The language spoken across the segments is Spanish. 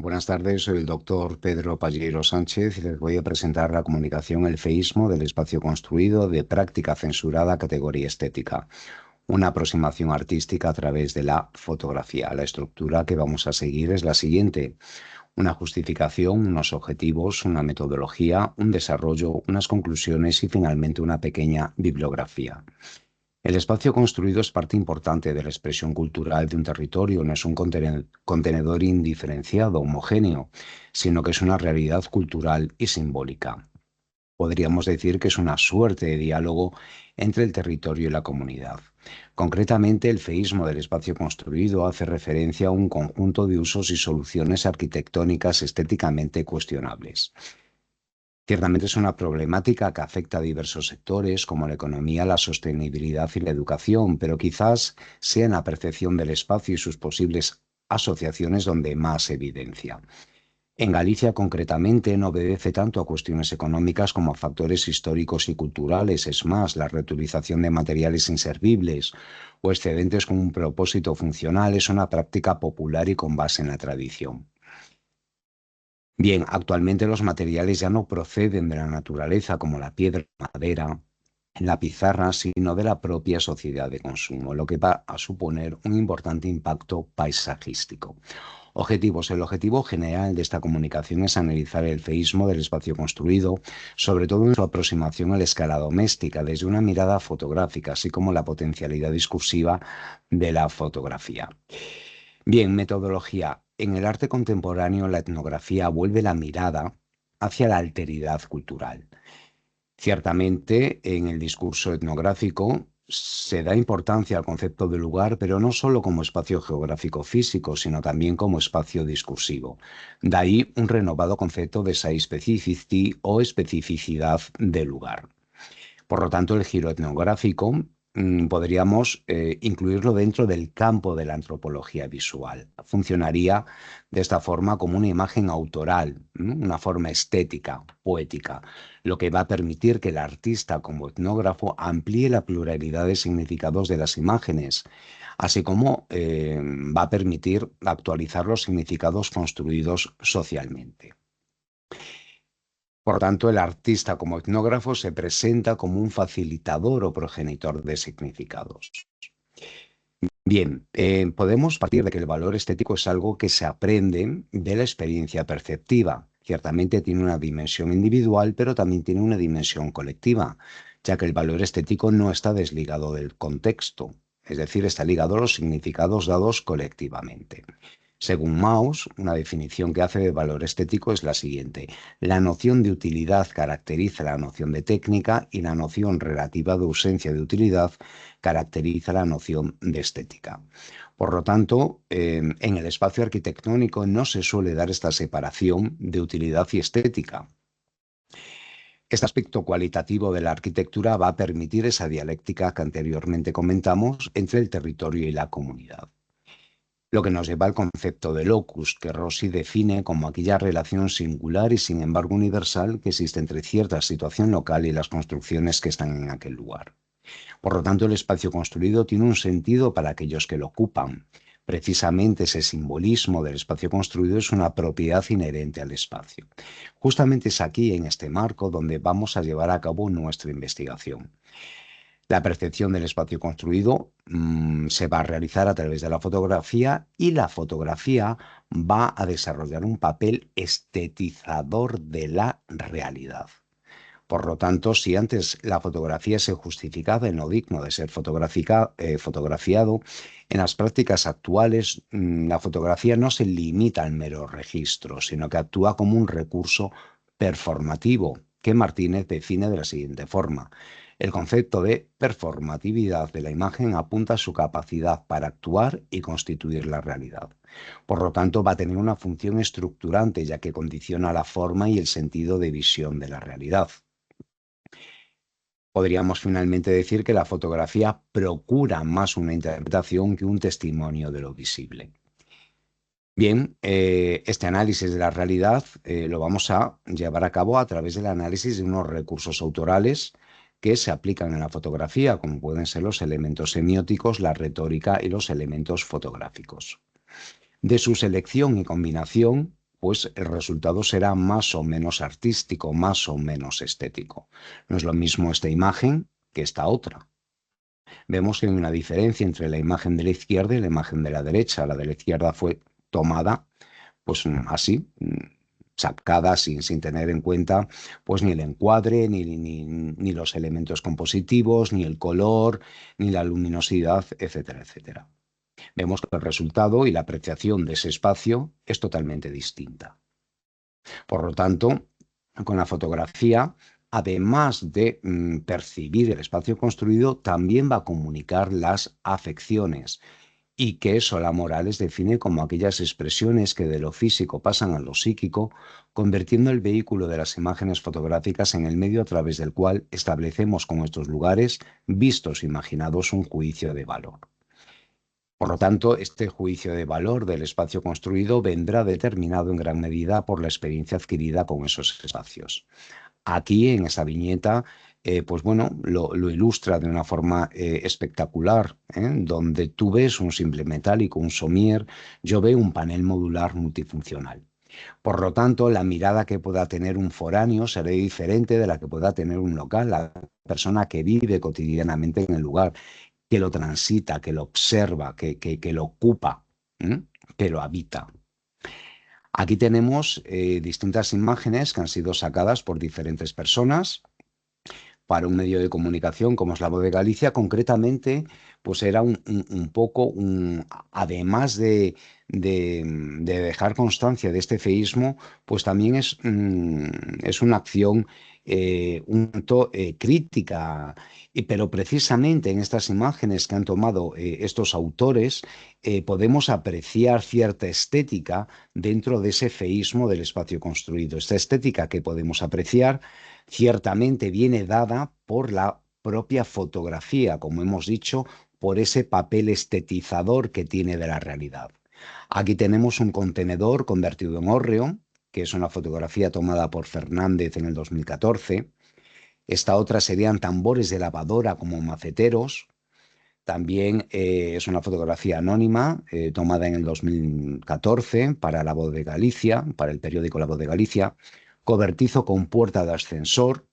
Buenas tardes, soy el doctor Pedro Pallero Sánchez y les voy a presentar la comunicación El feísmo del espacio construido de práctica censurada categoría estética, una aproximación artística a través de la fotografía. La estructura que vamos a seguir es la siguiente: una justificación, unos objetivos, una metodología, un desarrollo, unas conclusiones y finalmente una pequeña bibliografía. El espacio construido es parte importante de la expresión cultural de un territorio, no es un contenedor indiferenciado, homogéneo, sino que es una realidad cultural y simbólica. Podríamos decir que es una suerte de diálogo entre el territorio y la comunidad. Concretamente, el feísmo del espacio construido hace referencia a un conjunto de usos y soluciones arquitectónicas estéticamente cuestionables. Ciertamente es una problemática que afecta a diversos sectores, como la economía, la sostenibilidad y la educación, pero quizás sea en la percepción del espacio y sus posibles asociaciones donde más se evidencia. En Galicia, concretamente, no obedece tanto a cuestiones económicas como a factores históricos y culturales. Es más, la reutilización de materiales inservibles o excedentes con un propósito funcional es una práctica popular y con base en la tradición. Bien, actualmente los materiales ya no proceden de la naturaleza como la piedra, la madera, la pizarra, sino de la propia sociedad de consumo, lo que va a suponer un importante impacto paisajístico. Objetivos. El objetivo general de esta comunicación es analizar el feísmo del espacio construido, sobre todo en su aproximación a la escala doméstica, desde una mirada fotográfica, así como la potencialidad discursiva de la fotografía. Bien, metodología. En el arte contemporáneo, la etnografía vuelve la mirada hacia la alteridad cultural. Ciertamente, en el discurso etnográfico se da importancia al concepto de lugar, pero no solo como espacio geográfico físico, sino también como espacio discursivo. De ahí un renovado concepto de site specificity o especificidad del lugar. Por lo tanto, el giro etnográfico podríamos incluirlo dentro del campo de la antropología visual. Funcionaría de esta forma como una imagen autoral, una forma estética, poética, lo que va a permitir que el artista como etnógrafo amplíe la pluralidad de significados de las imágenes, así como va a permitir actualizar los significados construidos socialmente. Por tanto, el artista como etnógrafo se presenta como un facilitador o progenitor de significados. Bien, podemos partir de que el valor estético es algo que se aprende de la experiencia perceptiva. Ciertamente tiene una dimensión individual, pero también tiene una dimensión colectiva, ya que el valor estético no está desligado del contexto, es decir, está ligado a los significados dados colectivamente. Según Mauss, una definición que hace de valor estético es la siguiente: la noción de utilidad caracteriza la noción de técnica y la noción relativa de ausencia de utilidad caracteriza la noción de estética. Por lo tanto, en el espacio arquitectónico no se suele dar esta separación de utilidad y estética. Este aspecto cualitativo de la arquitectura va a permitir esa dialéctica que anteriormente comentamos entre el territorio y la comunidad. Lo que nos lleva al concepto de locus, que Rossi define como aquella relación singular y sin embargo universal que existe entre cierta situación local y las construcciones que están en aquel lugar. Por lo tanto, el espacio construido tiene un sentido para aquellos que lo ocupan. Precisamente ese simbolismo del espacio construido es una propiedad inherente al espacio. Justamente es aquí, en este marco, donde vamos a llevar a cabo nuestra investigación. La percepción del espacio construido se va a realizar a través de la fotografía y la fotografía va a desarrollar un papel estetizador de la realidad. Por lo tanto, si antes la fotografía se justificaba en lo digno de ser fotografiado, en las prácticas actuales la fotografía no se limita al mero registro, sino que actúa como un recurso performativo, que Martínez define de la siguiente forma: el concepto de performatividad de la imagen apunta a su capacidad para actuar y constituir la realidad. Por lo tanto, va a tener una función estructurante, ya que condiciona la forma y el sentido de visión de la realidad. Podríamos finalmente decir que la fotografía procura más una interpretación que un testimonio de lo visible. Bien, este análisis de la realidad lo vamos a llevar a cabo a través del análisis de unos recursos autorales que se aplican en la fotografía, como pueden ser los elementos semióticos, la retórica y los elementos fotográficos. De su selección y combinación pues el resultado será más o menos artístico, más o menos estético. No es lo mismo esta imagen que esta otra. Vemos que hay una diferencia entre la imagen de la izquierda y la imagen de la derecha. La de la izquierda fue tomada pues así, sacada sin tener en cuenta pues ni el encuadre, ni los elementos compositivos, ni el color, ni la luminosidad, etcétera, etcétera. Vemos que el resultado y la apreciación de ese espacio es totalmente distinta. Por lo tanto, con la fotografía, además de percibir el espacio construido, también va a comunicar las afecciones y que Solá Morales define como aquellas expresiones que de lo físico pasan a lo psíquico, convirtiendo el vehículo de las imágenes fotográficas en el medio a través del cual establecemos con estos lugares, vistos e imaginados, un juicio de valor. Por lo tanto, este juicio de valor del espacio construido vendrá determinado en gran medida por la experiencia adquirida con esos espacios. Aquí, en esta viñeta, pues bueno, lo ilustra de una forma espectacular, donde tú ves un simple metálico, un somier, yo veo un panel modular multifuncional. Por lo tanto, la mirada que pueda tener un foráneo será diferente de la que pueda tener un local, la persona que vive cotidianamente en el lugar, que lo transita, que lo observa, que lo ocupa, que lo habita. Aquí tenemos distintas imágenes que han sido sacadas por diferentes personas para un medio de comunicación como es La Voz de Galicia. Concretamente, pues era un poco, además de dejar constancia de este feísmo, pues también es una acción un tanto crítica. Pero precisamente en estas imágenes que han tomado estos autores, podemos apreciar cierta estética dentro de ese feísmo del espacio construido. Esta estética que podemos apreciar ciertamente viene dada por la propia fotografía, como hemos dicho, por ese papel estetizador que tiene de la realidad. Aquí tenemos un contenedor convertido en hórreo, que es una fotografía tomada por Fernández en el 2014. Esta otra serían tambores de lavadora como maceteros. También es una fotografía anónima tomada en el 2014 para La Voz de Galicia, para el periódico La Voz de Galicia. Cobertizo con puerta de ascensor,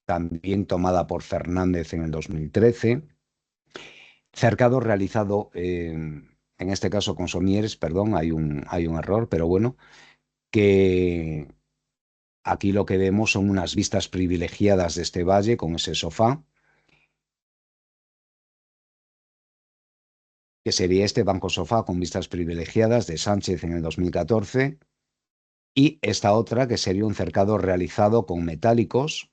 también tomada por Fernández en el 2013. Cercado realizado, en este caso con somieres, perdón, hay un error, pero bueno, que aquí lo que vemos son unas vistas privilegiadas de este valle con ese sofá, que sería este banco sofá con vistas privilegiadas de Sánchez en el 2014, y esta otra que sería un cercado realizado con metálicos,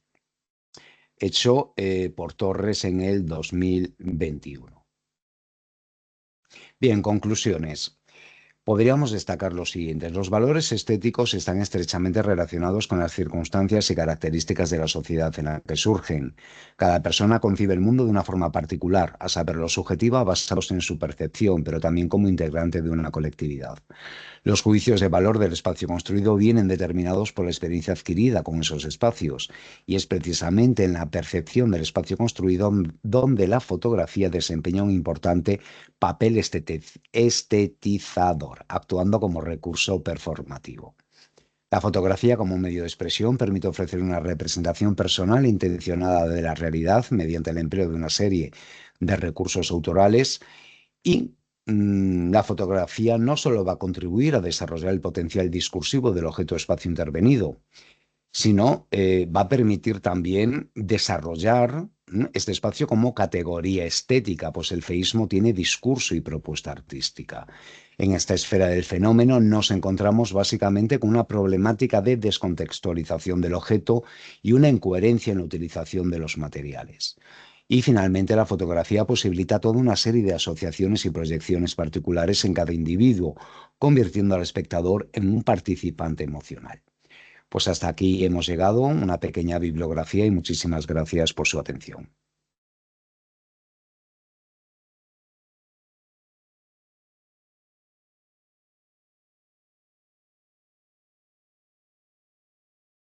hecho por Torres en el 2021. Bien, conclusiones. Podríamos destacar lo siguiente. Los valores estéticos están estrechamente relacionados con las circunstancias y características de la sociedad en la que surgen. Cada persona concibe el mundo de una forma particular, a saber, lo subjetiva, basados en su percepción, pero también como integrante de una colectividad. Los juicios de valor del espacio construido vienen determinados por la experiencia adquirida con esos espacios, y es precisamente en la percepción del espacio construido donde la fotografía desempeña un importante papel estetizador, actuando como recurso performativo. La fotografía como medio de expresión permite ofrecer una representación personal e intencionada de la realidad mediante el empleo de una serie de recursos autorales, y la fotografía no solo va a contribuir a desarrollar el potencial discursivo del objeto espacio intervenido, sino va a permitir también desarrollar este espacio como categoría estética, pues el feísmo tiene discurso y propuesta artística. En esta esfera del fenómeno nos encontramos básicamente con una problemática de descontextualización del objeto y una incoherencia en la utilización de los materiales. Y finalmente, la fotografía posibilita toda una serie de asociaciones y proyecciones particulares en cada individuo, convirtiendo al espectador en un participante emocional. Pues hasta aquí hemos llegado, una pequeña bibliografía, y muchísimas gracias por su atención.